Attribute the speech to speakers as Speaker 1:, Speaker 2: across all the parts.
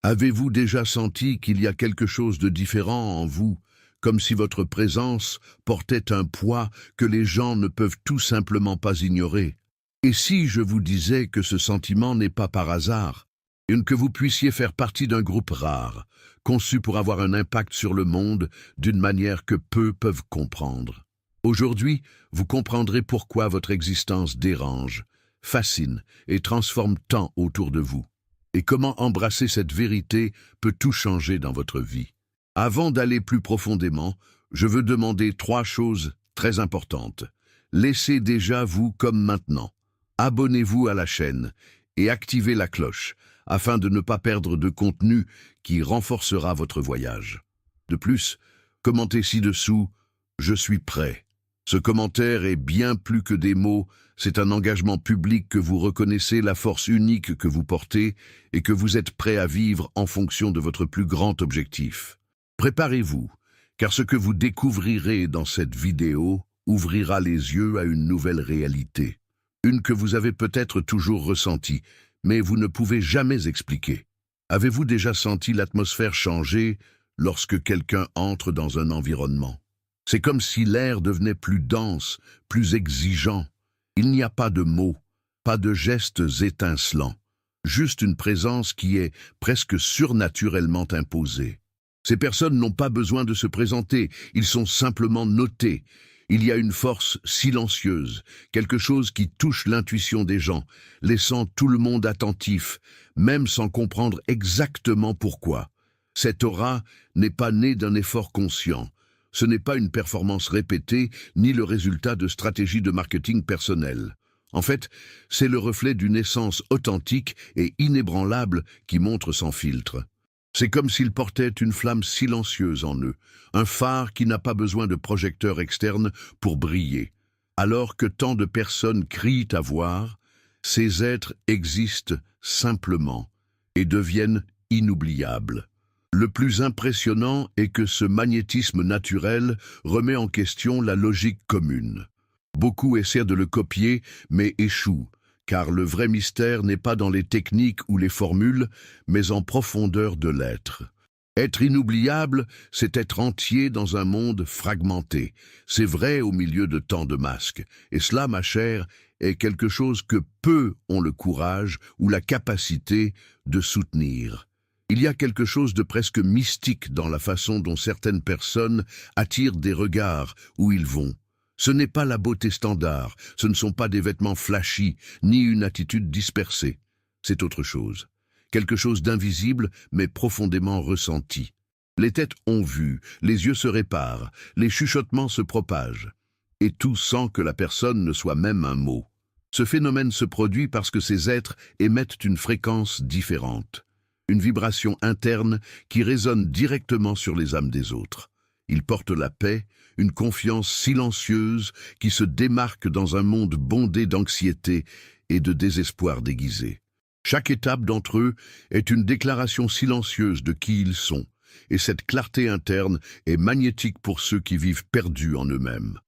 Speaker 1: Avez-vous déjà senti qu'il y a quelque chose de différent en vous, comme si votre présence portait un poids que les gens ne peuvent tout simplement pas ignorer? Et si je vous disais que ce sentiment n'est pas par hasard, et que vous puissiez faire partie d'un groupe rare, conçu pour avoir un impact sur le monde d'une manière que peu peuvent comprendre? Aujourd'hui, vous comprendrez pourquoi votre existence dérange, fascine et transforme tant autour de vous, et comment embrasser cette vérité peut tout changer dans votre vie. Avant d'aller plus profondément, je veux demander 3 choses très importantes. Laissez déjà vous comme maintenant. Abonnez-vous à la chaîne et activez la cloche afin de ne pas perdre de contenu qui renforcera votre voyage. De plus, commentez ci-dessous « Je suis prêt ». Ce commentaire est bien plus que des mots, c'est un engagement public que vous reconnaissez la force unique que vous portez et que vous êtes prêt à vivre en fonction de votre plus grand objectif. Préparez-vous, car ce que vous découvrirez dans cette vidéo ouvrira les yeux à une nouvelle réalité. Une que vous avez peut-être toujours ressentie, mais vous ne pouvez jamais expliquer. Avez-vous déjà senti l'atmosphère changer lorsque quelqu'un entre dans un environnement? C'est comme si l'air devenait plus dense, plus exigeant. Il n'y a pas de mots, pas de gestes étincelants, juste une présence qui est presque surnaturellement imposée. Ces personnes n'ont pas besoin de se présenter, ils sont simplement notés. Il y a une force silencieuse, quelque chose qui touche l'intuition des gens, laissant tout le monde attentif, même sans comprendre exactement pourquoi. Cette aura n'est pas née d'un effort conscient. Ce n'est pas une performance répétée, ni le résultat de stratégies de marketing personnelles. En fait, c'est le reflet d'une essence authentique et inébranlable qui montre sans filtre. C'est comme s'ils portaient une flamme silencieuse en eux, un phare qui n'a pas besoin de projecteur externe pour briller. Alors que tant de personnes crient à voir, ces êtres existent simplement et deviennent inoubliables. Le plus impressionnant est que ce magnétisme naturel remet en question la logique commune. Beaucoup essaient de le copier, mais échouent, car le vrai mystère n'est pas dans les techniques ou les formules, mais en profondeur de l'être. Être inoubliable, c'est être entier dans un monde fragmenté. C'est vrai au milieu de tant de masques. Et cela, ma chère, est quelque chose que peu ont le courage ou la capacité de soutenir. Il y a quelque chose de presque mystique dans la façon dont certaines personnes attirent des regards où ils vont. Ce n'est pas la beauté standard, ce ne sont pas des vêtements flashy, ni une attitude dispersée. C'est autre chose. Quelque chose d'invisible, mais profondément ressenti. Les têtes ont vu, les yeux se réparent, les chuchotements se propagent. Et tout sans que la personne ne soit même un mot. Ce phénomène se produit parce que ces êtres émettent une fréquence différente. Une vibration interne qui résonne directement sur les âmes des autres. Ils portent la paix, une confiance silencieuse qui se démarque dans un monde bondé d'anxiété et de désespoir déguisé. Chaque étape d'entre eux est une déclaration silencieuse de qui ils sont, et cette clarté interne est magnétique pour ceux qui vivent perdus en eux-mêmes.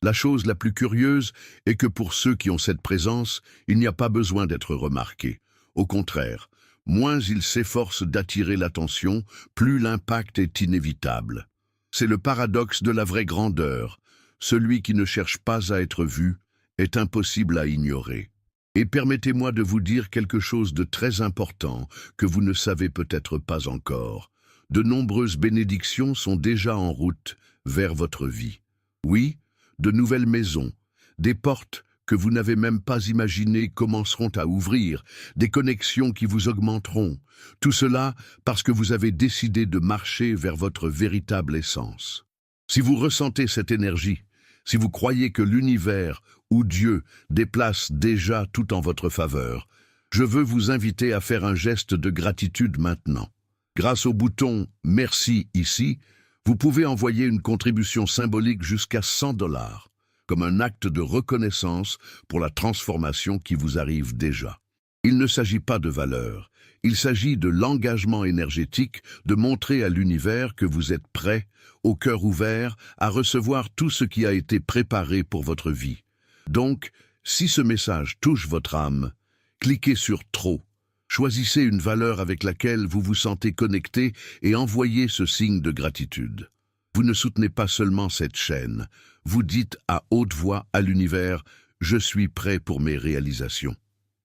Speaker 1: La chose la plus curieuse est que pour ceux qui ont cette présence, il n'y a pas besoin d'être remarqué. Au contraire, moins ils s'efforcent d'attirer l'attention, plus l'impact est inévitable. C'est le paradoxe de la vraie grandeur. Celui qui ne cherche pas à être vu est impossible à ignorer. Et permettez-moi de vous dire quelque chose de très important que vous ne savez peut-être pas encore. De nombreuses bénédictions sont déjà en route vers votre vie. Oui, de nouvelles maisons, des portes que vous n'avez même pas imaginées commenceront à ouvrir, des connexions qui vous augmenteront. Tout cela parce que vous avez décidé de marcher vers votre véritable essence. Si vous ressentez cette énergie, si vous croyez que l'univers ou Dieu déplace déjà tout en votre faveur, je veux vous inviter à faire un geste de gratitude maintenant. Grâce au bouton « Merci » ici, vous pouvez envoyer une contribution symbolique jusqu'à 100 $, comme un acte de reconnaissance pour la transformation qui vous arrive déjà. Il ne s'agit pas de valeur, il s'agit de l'engagement énergétique de montrer à l'univers que vous êtes prêt, au cœur ouvert, à recevoir tout ce qui a été préparé pour votre vie. Donc, si ce message touche votre âme, cliquez sur « Trop ». Choisissez une valeur avec laquelle vous vous sentez connecté et envoyez ce signe de gratitude. Vous ne soutenez pas seulement cette chaîne, vous dites à haute voix à l'univers « Je suis prêt pour mes réalisations ».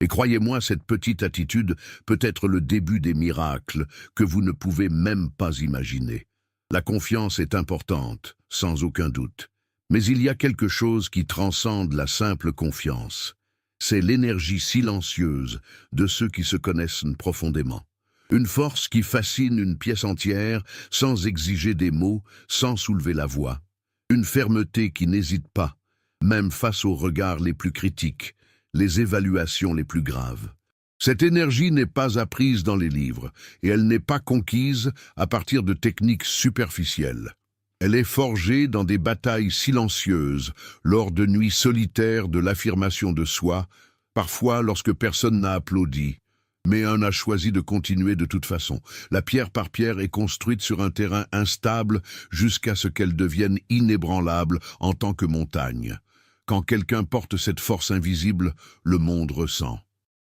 Speaker 1: Et croyez-moi, cette petite attitude peut être le début des miracles que vous ne pouvez même pas imaginer. La confiance est importante, sans aucun doute. Mais il y a quelque chose qui transcende la simple confiance. C'est l'énergie silencieuse de ceux qui se connaissent profondément. Une force qui fascine une pièce entière sans exiger des mots, sans soulever la voix. Une fermeté qui n'hésite pas, même face aux regards les plus critiques, les évaluations les plus graves. Cette énergie n'est pas apprise dans les livres, et elle n'est pas conquise à partir de techniques superficielles. Elle est forgée dans des batailles silencieuses, lors de nuits solitaires de l'affirmation de soi, parfois lorsque personne n'a applaudi. Mais un a choisi de continuer de toute façon. La pierre par pierre est construite sur un terrain instable jusqu'à ce qu'elle devienne inébranlable en tant que montagne. Quand quelqu'un porte cette force invisible, le monde ressent.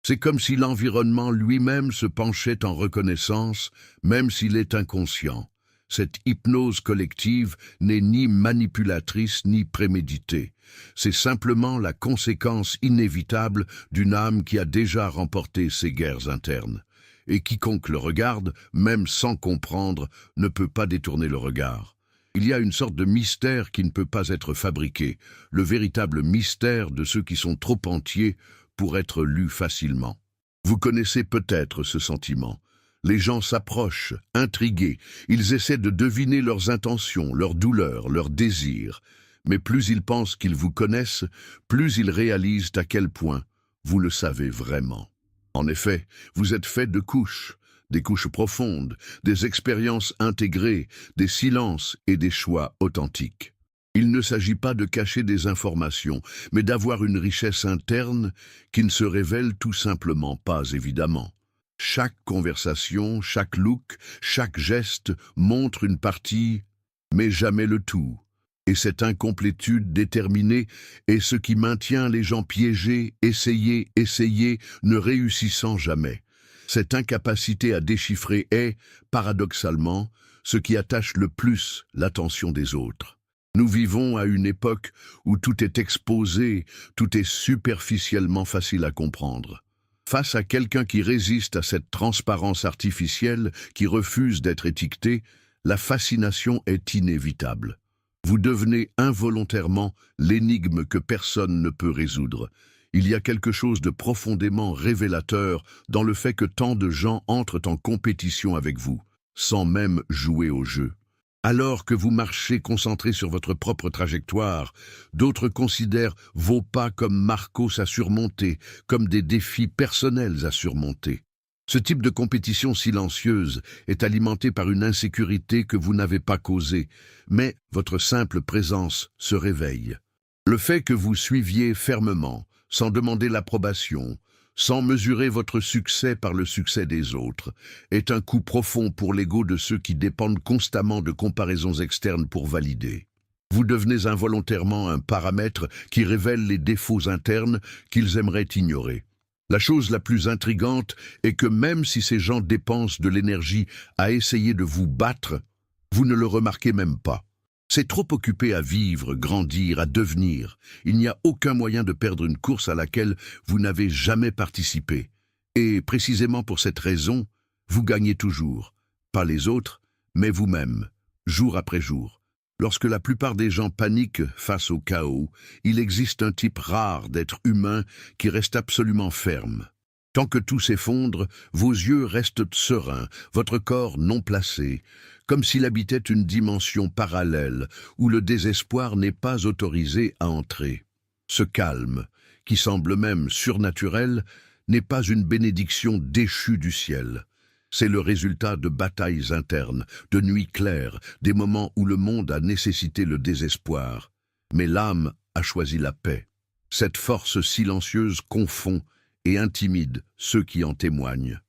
Speaker 1: C'est comme si l'environnement lui-même se penchait en reconnaissance, même s'il est inconscient. Cette hypnose collective n'est ni manipulatrice ni préméditée. C'est simplement la conséquence inévitable d'une âme qui a déjà remporté ses guerres internes. Et quiconque le regarde, même sans comprendre, ne peut pas détourner le regard. Il y a une sorte de mystère qui ne peut pas être fabriqué, le véritable mystère de ceux qui sont trop entiers pour être lus facilement. Vous connaissez peut-être ce sentiment. Les gens s'approchent, intrigués, ils essaient de deviner leurs intentions, leurs douleurs, leurs désirs. Mais plus ils pensent qu'ils vous connaissent, plus ils réalisent à quel point vous le savez vraiment. En effet, vous êtes fait de couches, des couches profondes, des expériences intégrées, des silences et des choix authentiques. Il ne s'agit pas de cacher des informations, mais d'avoir une richesse interne qui ne se révèle tout simplement pas évidemment. Chaque conversation, chaque look, chaque geste montre une partie, mais jamais le tout. Et cette incomplétude déterminée est ce qui maintient les gens piégés, essayés, ne réussissant jamais. Cette incapacité à déchiffrer est, paradoxalement, ce qui attache le plus l'attention des autres. Nous vivons à une époque où tout est exposé, tout est superficiellement facile à comprendre. Face à quelqu'un qui résiste à cette transparence artificielle, qui refuse d'être étiqueté, la fascination est inévitable. Vous devenez involontairement l'énigme que personne ne peut résoudre. Il y a quelque chose de profondément révélateur dans le fait que tant de gens entrent en compétition avec vous, sans même jouer au jeu. Alors que vous marchez concentré sur votre propre trajectoire, d'autres considèrent vos pas comme marcos à surmonter, comme des défis personnels à surmonter. Ce type de compétition silencieuse est alimenté par une insécurité que vous n'avez pas causée, mais votre simple présence se réveille. Le fait que vous suiviez fermement, sans demander l'approbation, sans mesurer votre succès par le succès des autres, est un coup profond pour l'ego de ceux qui dépendent constamment de comparaisons externes pour valider. Vous devenez involontairement un paramètre qui révèle les défauts internes qu'ils aimeraient ignorer. La chose la plus intrigante est que même si ces gens dépensent de l'énergie à essayer de vous battre, vous ne le remarquez même pas. C'est trop occupé à vivre, grandir, à devenir. Il n'y a aucun moyen de perdre une course à laquelle vous n'avez jamais participé. Et précisément pour cette raison, vous gagnez toujours. Pas les autres, mais vous-même, jour après jour. Lorsque la plupart des gens paniquent face au chaos, il existe un type rare d'être humain qui reste absolument ferme. Tant que tout s'effondre, vos yeux restent sereins, votre corps non placé, comme s'il habitait une dimension parallèle où le désespoir n'est pas autorisé à entrer. Ce calme, qui semble même surnaturel, n'est pas une bénédiction déchue du ciel. C'est le résultat de batailles internes, de nuits claires, des moments où le monde a nécessité le désespoir. Mais l'âme a choisi la paix. Cette force silencieuse confond et intimide ceux qui en témoignent.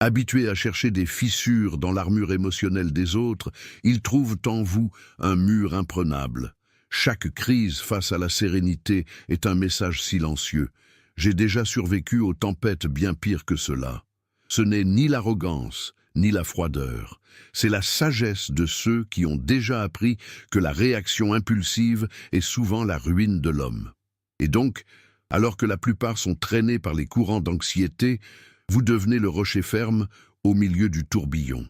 Speaker 1: Habitués à chercher des fissures dans l'armure émotionnelle des autres, ils trouvent en vous un mur imprenable. Chaque crise face à la sérénité est un message silencieux. J'ai déjà survécu aux tempêtes bien pires que cela. Ce n'est ni l'arrogance, ni la froideur. C'est la sagesse de ceux qui ont déjà appris que la réaction impulsive est souvent la ruine de l'homme. Et donc, alors que la plupart sont traînés par les courants d'anxiété, vous devenez le rocher ferme au milieu du tourbillon.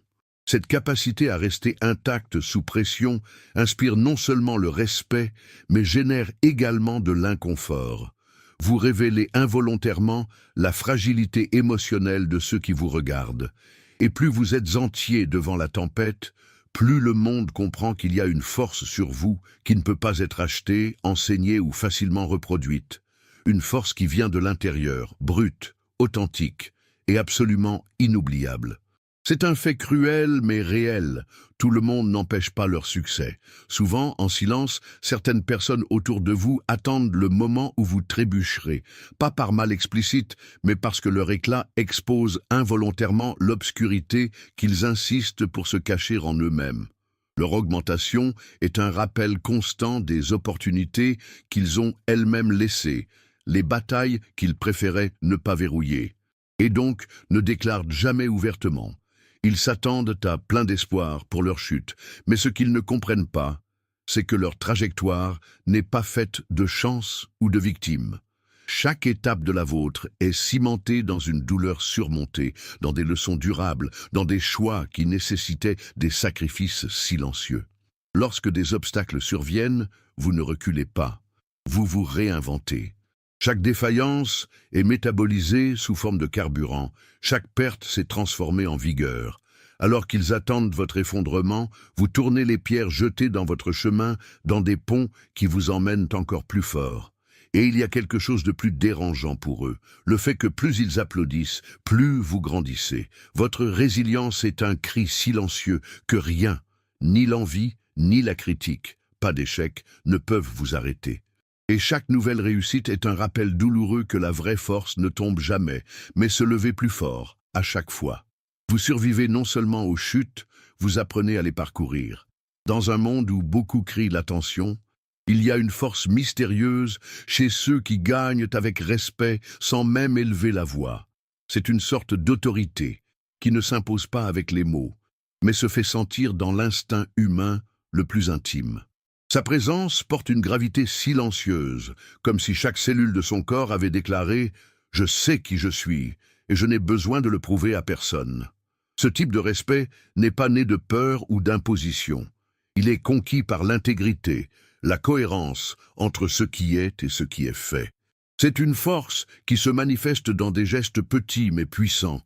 Speaker 1: Cette capacité à rester intacte sous pression inspire non seulement le respect, mais génère également de l'inconfort. Vous révélez involontairement la fragilité émotionnelle de ceux qui vous regardent. Et plus vous êtes entier devant la tempête, plus le monde comprend qu'il y a une force sur vous qui ne peut pas être achetée, enseignée ou facilement reproduite. Une force qui vient de l'intérieur, brute, authentique et absolument inoubliable. C'est un fait cruel mais réel. Tout le monde n'empêche pas leur succès. Souvent, en silence, certaines personnes autour de vous attendent le moment où vous trébucherez, pas par mal explicite, mais parce que leur éclat expose involontairement l'obscurité qu'ils insistent pour se cacher en eux-mêmes. Leur augmentation est un rappel constant des opportunités qu'ils ont elles-mêmes laissées, les batailles qu'ils préféraient ne pas verrouiller, et donc ne déclarent jamais ouvertement. Ils s'attendent à plein d'espoir pour leur chute, mais ce qu'ils ne comprennent pas, c'est que leur trajectoire n'est pas faite de chance ou de victimes. Chaque étape de la vôtre est cimentée dans une douleur surmontée, dans des leçons durables, dans des choix qui nécessitaient des sacrifices silencieux. Lorsque des obstacles surviennent, vous ne reculez pas, vous vous réinventez. Chaque défaillance est métabolisée sous forme de carburant, chaque perte s'est transformée en vigueur. Alors qu'ils attendent votre effondrement, vous tournez les pierres jetées dans votre chemin dans des ponts qui vous emmènent encore plus fort. Et il y a quelque chose de plus dérangeant pour eux, le fait que plus ils applaudissent, plus vous grandissez. Votre résilience est un cri silencieux que rien, ni l'envie, ni la critique, pas d'échec, ne peuvent vous arrêter. Et chaque nouvelle réussite est un rappel douloureux que la vraie force ne tombe jamais, mais se lever plus fort, à chaque fois. Vous survivez non seulement aux chutes, vous apprenez à les parcourir. Dans un monde où beaucoup crient l'attention, il y a une force mystérieuse chez ceux qui gagnent avec respect sans même élever la voix. C'est une sorte d'autorité qui ne s'impose pas avec les mots, mais se fait sentir dans l'instinct humain le plus intime. Sa présence porte une gravité silencieuse, comme si chaque cellule de son corps avait déclaré « Je sais qui je suis, et je n'ai besoin de le prouver à personne ». Ce type de respect n'est pas né de peur ou d'imposition. Il est conquis par l'intégrité, la cohérence entre ce qui est et ce qui est fait. C'est une force qui se manifeste dans des gestes petits mais puissants,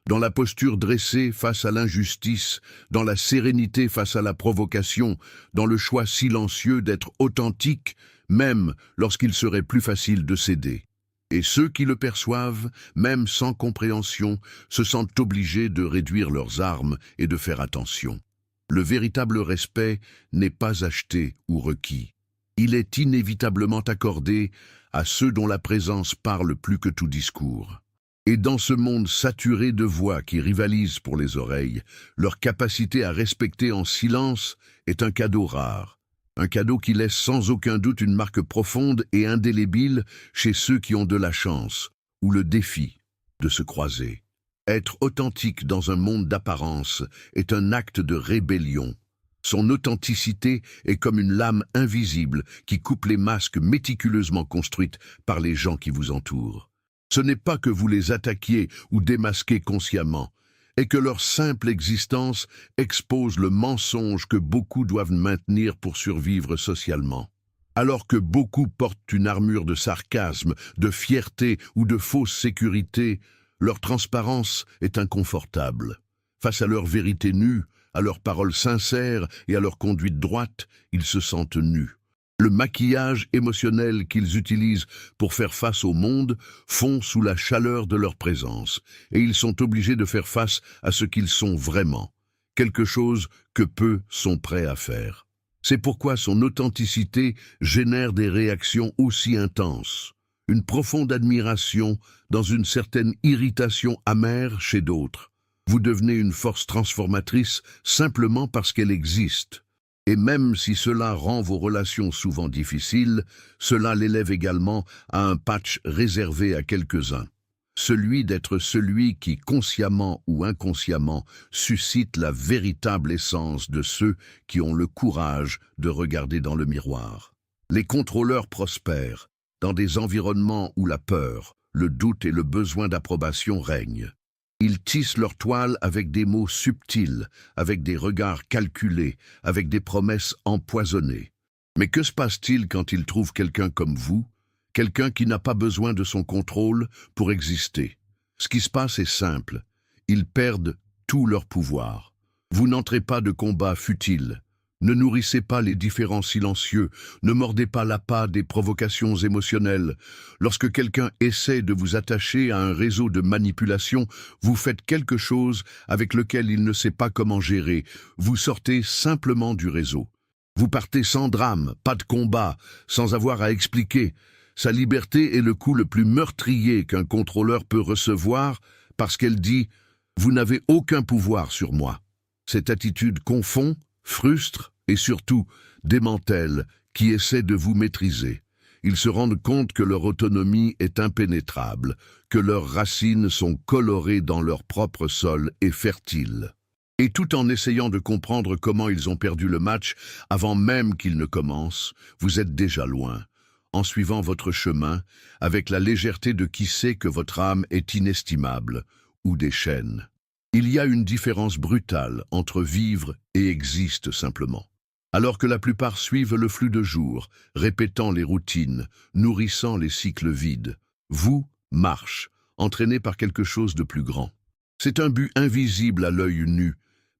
Speaker 1: dans la posture dressée face à l'injustice, dans la sérénité face à la provocation, dans le choix silencieux d'être authentique, même lorsqu'il serait plus facile de céder. Et ceux qui le perçoivent, même sans compréhension, se sentent obligés de réduire leurs armes et de faire attention. Le véritable respect n'est pas acheté ou requis. Il est inévitablement accordé à ceux dont la présence parle plus que tout discours. Et dans ce monde saturé de voix qui rivalisent pour les oreilles, leur capacité à respecter en silence est un cadeau rare. Un cadeau qui laisse sans aucun doute une marque profonde et indélébile chez ceux qui ont de la chance, ou le défi, de se croiser. Être authentique dans un monde d'apparence est un acte de rébellion. Son authenticité est comme une lame invisible qui coupe les masques méticuleusement construites par les gens qui vous entourent. Ce n'est pas que vous les attaquiez ou démasquez consciemment, et que leur simple existence expose le mensonge que beaucoup doivent maintenir pour survivre socialement. Alors que beaucoup portent une armure de sarcasme, de fierté ou de fausse sécurité, leur transparence est inconfortable. Face à leur vérité nue, à leurs paroles sincères et à leur conduite droite, ils se sentent nus. Le maquillage émotionnel qu'ils utilisent pour faire face au monde fond sous la chaleur de leur présence, et ils sont obligés de faire face à ce qu'ils sont vraiment, quelque chose que peu sont prêts à faire. C'est pourquoi son authenticité génère des réactions aussi intenses, une profonde admiration dans une certaine irritation amère chez d'autres. Vous devenez une force transformatrice simplement parce qu'elle existe. Et même si cela rend vos relations souvent difficiles, cela l'élève également à un patch réservé à quelques-uns. celui d'être celui qui, consciemment ou inconsciemment, suscite la véritable essence de ceux qui ont le courage de regarder dans le miroir. Les contrôleurs prospèrent dans des environnements où la peur, le doute et le besoin d'approbation règnent. Ils tissent leur toile avec des mots subtils, avec des regards calculés, avec des promesses empoisonnées. Mais que se passe-t-il quand ils trouvent quelqu'un comme vous, quelqu'un qui n'a pas besoin de son contrôle pour exister? Ce qui se passe est simple, ils perdent tout leur pouvoir. Vous n'entrez pas de combat futile. Ne nourrissez pas les différends silencieux, ne mordez pas l'appât des provocations émotionnelles. Lorsque quelqu'un essaie de vous attacher à un réseau de manipulation, vous faites quelque chose avec lequel il ne sait pas comment gérer. Vous sortez simplement du réseau. Vous partez sans drame, pas de combat, sans avoir à expliquer. Sa liberté est le coup le plus meurtrier qu'un contrôleur peut recevoir parce qu'elle dit « Vous n'avez aucun pouvoir sur moi ». Cette attitude confond, frustre et surtout démantèle qui essaie de vous maîtriser. Ils se rendent compte que leur autonomie est impénétrable, que leurs racines sont colorées dans leur propre sol et fertiles. Et tout en essayant de comprendre comment ils ont perdu le match avant même qu'il ne commence, vous êtes déjà loin, en suivant votre chemin, avec la légèreté de qui sait que votre âme est inestimable, ou des chaînes. Il y a une différence brutale entre vivre et exister simplement. Alors que la plupart suivent le flux de jour, répétant les routines, nourrissant les cycles vides, vous, marche, entraîné par quelque chose de plus grand. C'est un but invisible à l'œil nu,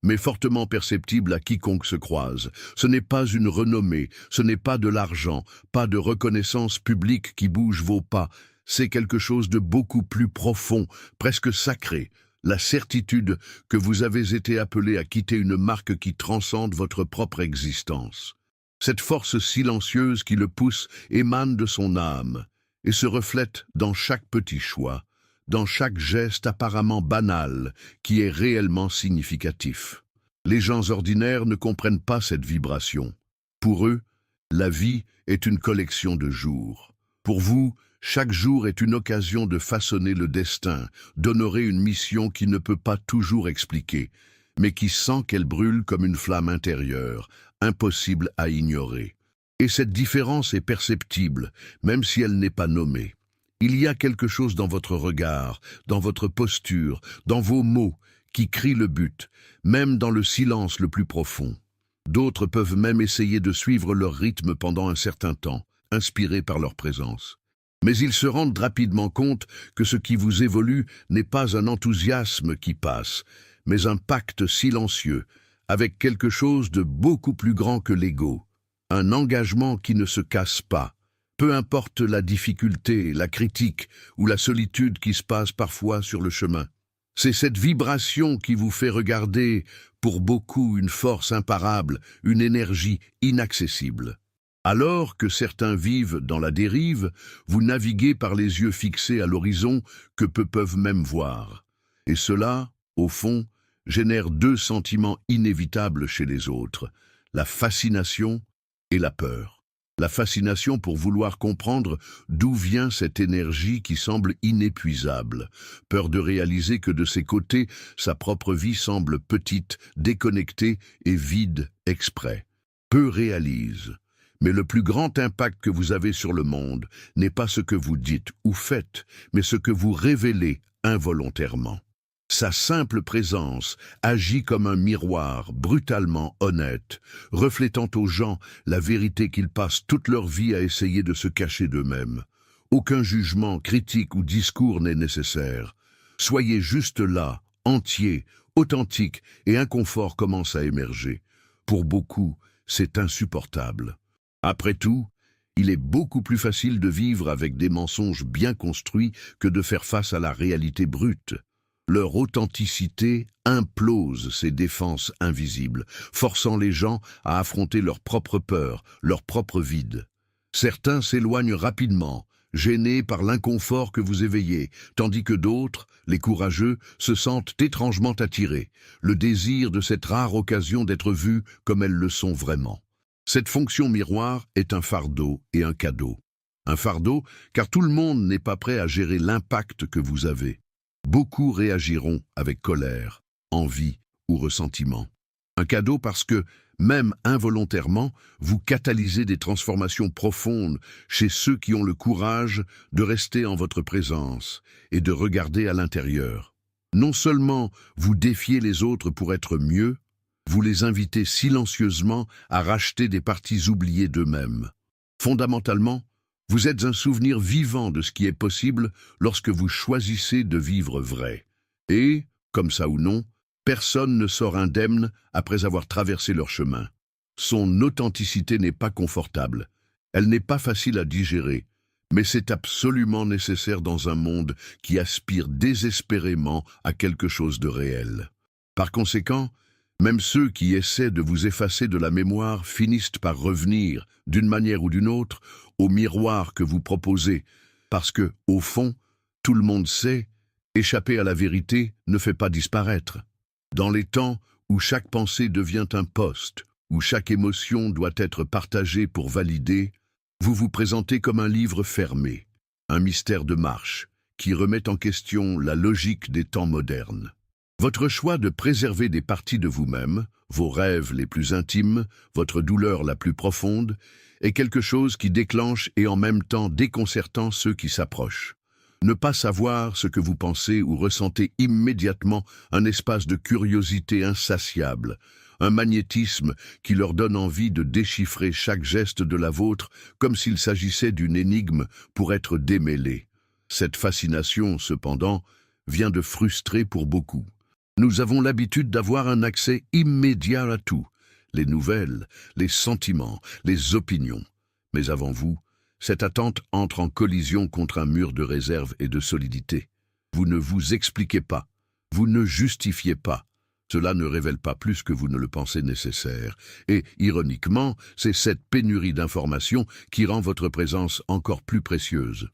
Speaker 1: mais fortement perceptible à quiconque se croise. Ce n'est pas une renommée, ce n'est pas de l'argent, pas de reconnaissance publique qui bouge vos pas, c'est quelque chose de beaucoup plus profond, presque sacré, la certitude que vous avez été appelé à quitter une marque qui transcende votre propre existence. Cette force silencieuse qui le pousse émane de son âme et se reflète dans chaque petit choix, dans chaque geste apparemment banal qui est réellement significatif. Les gens ordinaires ne comprennent pas cette vibration. Pour eux, la vie est une collection de jours. Pour vous, chaque jour est une occasion de façonner le destin, d'honorer une mission qui ne peut pas toujours expliquer, mais qui sent qu'elle brûle comme une flamme intérieure, impossible à ignorer. Et cette différence est perceptible, même si elle n'est pas nommée. Il y a quelque chose dans votre regard, dans votre posture, dans vos mots, qui crie le but, même dans le silence le plus profond. D'autres peuvent même essayer de suivre leur rythme pendant un certain temps, inspirés par leur présence. Mais ils se rendent rapidement compte que ce qui vous évolue n'est pas un enthousiasme qui passe, mais un pacte silencieux, avec quelque chose de beaucoup plus grand que l'ego, un engagement qui ne se casse pas, peu importe la difficulté, la critique ou la solitude qui se passe parfois sur le chemin. C'est cette vibration qui vous fait regarder, pour beaucoup, une force imparable, une énergie inaccessible. Alors que certains vivent dans la dérive, vous naviguez par les yeux fixés à l'horizon que peu peuvent même voir. Et cela, au fond, génère deux sentiments inévitables chez les autres, la fascination et la peur. La fascination pour vouloir comprendre d'où vient cette énergie qui semble inépuisable, peur de réaliser que de ses côtés, sa propre vie semble petite, déconnectée et vide exprès. Peu réalisent. Mais le plus grand impact que vous avez sur le monde n'est pas ce que vous dites ou faites, mais ce que vous révélez involontairement. Sa simple présence agit comme un miroir brutalement honnête, reflétant aux gens la vérité qu'ils passent toute leur vie à essayer de se cacher d'eux-mêmes. Aucun jugement, critique ou discours n'est nécessaire. Soyez juste là, entier, authentique, et un confort commence à émerger. Pour beaucoup, c'est insupportable. Après tout, il est beaucoup plus facile de vivre avec des mensonges bien construits que de faire face à la réalité brute. Leur authenticité implose ces défenses invisibles, forçant les gens à affronter leurs propres peurs, leurs propres vides. Certains s'éloignent rapidement, gênés par l'inconfort que vous éveillez, tandis que d'autres, les courageux, se sentent étrangement attirés, le désir de cette rare occasion d'être vus comme elles le sont vraiment. Cette fonction miroir est un fardeau et un cadeau. Un fardeau, car tout le monde n'est pas prêt à gérer l'impact que vous avez. Beaucoup réagiront avec colère, envie ou ressentiment. Un cadeau parce que, même involontairement, vous catalysez des transformations profondes chez ceux qui ont le courage de rester en votre présence et de regarder à l'intérieur. Non seulement vous défiez les autres pour être mieux, vous les invitez silencieusement à racheter des parties oubliées d'eux-mêmes. Fondamentalement, vous êtes un souvenir vivant de ce qui est possible lorsque vous choisissez de vivre vrai. Et, comme ça ou non, personne ne sort indemne après avoir traversé leur chemin. Son authenticité n'est pas confortable, elle n'est pas facile à digérer, mais c'est absolument nécessaire dans un monde qui aspire désespérément à quelque chose de réel. Par conséquent, même ceux qui essaient de vous effacer de la mémoire finissent par revenir, d'une manière ou d'une autre, au miroir que vous proposez, parce que, au fond, tout le monde sait, échapper à la vérité ne fait pas disparaître. Dans les temps où chaque pensée devient un poste, où chaque émotion doit être partagée pour valider, vous vous présentez comme un livre fermé, un mystère de marche, qui remet en question la logique des temps modernes. Votre choix de préserver des parties de vous-même, vos rêves les plus intimes, votre douleur la plus profonde, est quelque chose qui déclenche et en même temps déconcertant ceux qui s'approchent. Ne pas savoir ce que vous pensez ou ressentez immédiatement un espace de curiosité insatiable, un magnétisme qui leur donne envie de déchiffrer chaque geste de la vôtre comme s'il s'agissait d'une énigme pour être démêlée. Cette fascination, cependant, vient de frustrer pour beaucoup. Nous avons l'habitude d'avoir un accès immédiat à tout, les nouvelles, les sentiments, les opinions. Mais avant vous, cette attente entre en collision contre un mur de réserve et de solidité. Vous ne vous expliquez pas, vous ne justifiez pas. Cela ne révèle pas plus que vous ne le pensez nécessaire. Et, ironiquement, c'est cette pénurie d'informations qui rend votre présence encore plus précieuse.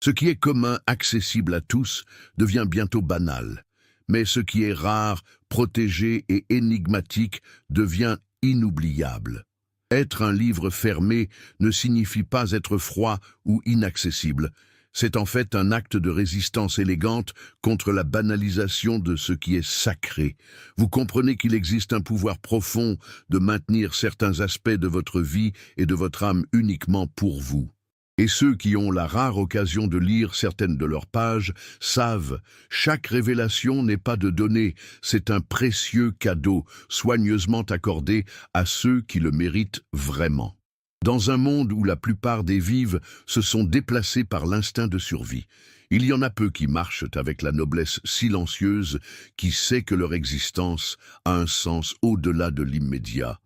Speaker 1: Ce qui est commun, accessible à tous, devient bientôt banal. Mais ce qui est rare, protégé et énigmatique devient inoubliable. Être un livre fermé ne signifie pas être froid ou inaccessible. C'est en fait un acte de résistance élégante contre la banalisation de ce qui est sacré. Vous comprenez qu'il existe un pouvoir profond de maintenir certains aspects de votre vie et de votre âme uniquement pour vous. Et ceux qui ont la rare occasion de lire certaines de leurs pages savent, chaque révélation n'est pas de donner, c'est un précieux cadeau soigneusement accordé à ceux qui le méritent vraiment. Dans un monde où la plupart des vives se sont déplacés par l'instinct de survie, il y en a peu qui marchent avec la noblesse silencieuse qui sait que leur existence a un sens au-delà de l'immédiat.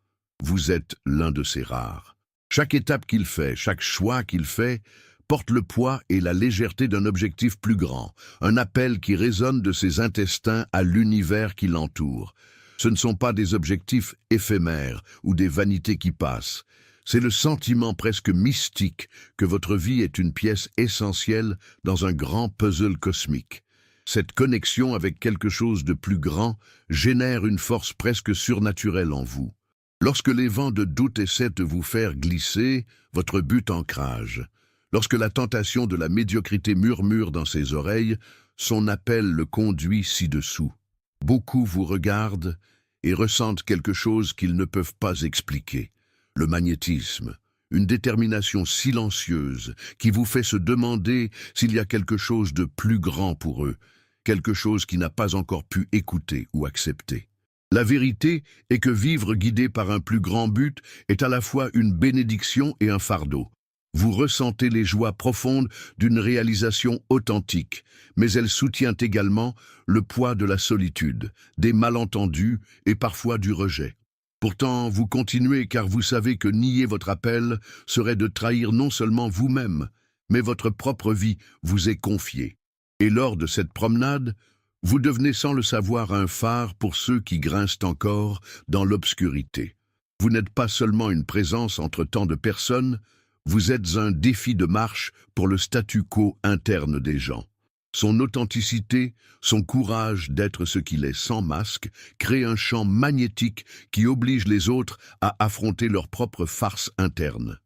Speaker 1: Vous êtes l'un de ces rares. Chaque étape qu'il fait, chaque choix qu'il fait, porte le poids et la légèreté d'un objectif plus grand, un appel qui résonne de ses intestins à l'univers qui l'entoure. Ce ne sont pas des objectifs éphémères ou des vanités qui passent. C'est le sentiment presque mystique que votre vie est une pièce essentielle dans un grand puzzle cosmique. Cette connexion avec quelque chose de plus grand génère une force presque surnaturelle en vous. Lorsque les vents de doute essaient de vous faire glisser, votre but ancrage. Lorsque la tentation de la médiocrité murmure dans ses oreilles, son appel le conduit ci-dessous. Beaucoup vous regardent et ressentent quelque chose qu'ils ne peuvent pas expliquer. Le magnétisme, une détermination silencieuse qui vous fait se demander s'il y a quelque chose de plus grand pour eux, quelque chose qui n'a pas encore pu écouter ou accepter. La vérité est que vivre guidé par un plus grand but est à la fois une bénédiction et un fardeau. Vous ressentez les joies profondes d'une réalisation authentique, mais elle soutient également le poids de la solitude, des malentendus et parfois du rejet. Pourtant, vous continuez car vous savez que nier votre appel serait de trahir non seulement vous-même, mais votre propre vie vous est confiée. Et lors de cette promenade, vous devenez sans le savoir un phare pour ceux qui grincent encore dans l'obscurité. Vous n'êtes pas seulement une présence entre tant de personnes, vous êtes un défi de marche pour le statu quo interne des gens. Son authenticité, son courage d'être ce qu'il est sans masque, crée un champ magnétique qui oblige les autres à affronter leur propre farce interne.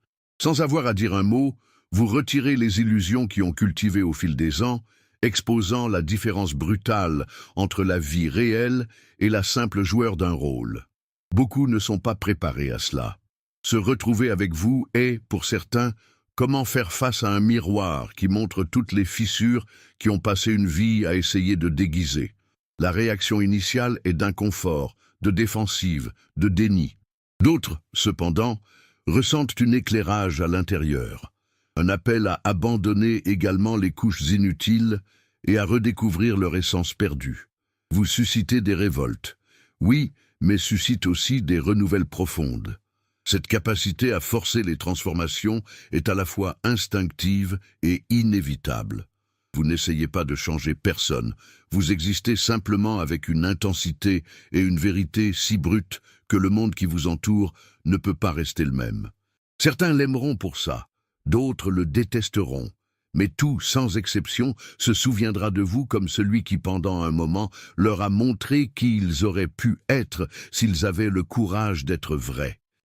Speaker 1: Sans avoir à dire un mot, Vous retirez les illusions qui ont cultivé au fil des ans, exposant la différence brutale entre la vie réelle et la simple joueur d'un rôle. Beaucoup ne sont pas préparés à cela. Se retrouver avec vous est, pour certains, comment faire face à un miroir qui montre toutes les fissures qui ont passé une vie à essayer de déguiser. La réaction initiale est d'inconfort, de défensive, de déni. D'autres, cependant, ressentent un éclairage à l'intérieur, un appel à abandonner également les couches inutiles et à redécouvrir leur essence perdue. Vous suscitez des révoltes, oui, mais suscite aussi des renouvelles profondes. Cette capacité à forcer les transformations est à la fois instinctive et inévitable. Vous n'essayez pas de changer personne, vous existez simplement avec une intensité et une vérité si brutes que le monde qui vous entoure ne peut pas rester le même. Certains l'aimeront pour ça, d'autres le détesteront, mais tout, sans exception, se souviendra de vous comme celui qui, pendant un moment, leur a montré qui ils auraient pu être s'ils avaient le courage d'être vrais.